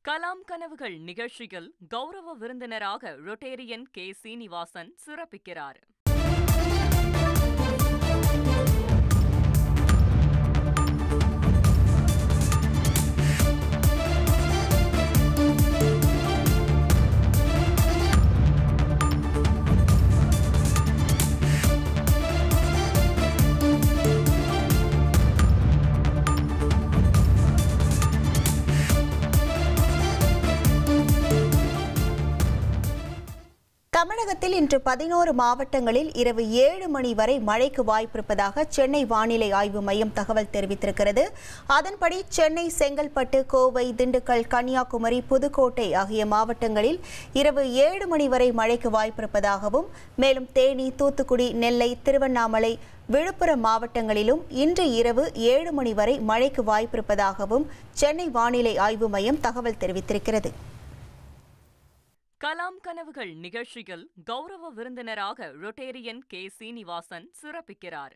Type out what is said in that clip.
கலாம் கனவுகள் நிகழ்ச்சியில் கௌரவ விருந்தினராக ரொட்டேரியன் கே. சீனிவாசன் சிறப்பிக்கிறார். தமிழகத்தில் இன்று 11 மாவட்டங்களில் இரவு 7 மணி வரை மழைக்கு வாய்ப்பிருப்பதாக சென்னை வானிலை ஆய்வு மையம் தகவல் தெரிவித்திருக்கிறது. அதன்படி சென்னை, செங்கல்பட்டு, கோவை, திண்டுக்கல், கன்னியாகுமரி, புதுக்கோட்டை ஆகிய மாவட்டங்களில் இரவு 7 மணி வரை மழைக்கு வாய்ப்பிருப்பதாகவும், மேலும் தேனி, தூத்துக்குடி, நெல்லை, திருவண்ணாமலை, விழுப்புரம் மாவட்டங்களிலும் இன்று இரவு 7 மணி வரை மழைக்கு வாய்ப்பிருப்பதாகவும் சென்னை வானிலை ஆய்வு மையம் தகவல் தெரிவித்திருக்கிறது. கலாம் கனவுகள் நிகழ்ச்சியில் கௌரவ விருந்தினராக ரொட்டேரியன் கே. சீனிவாசன் சிறப்பிக்கிறார்.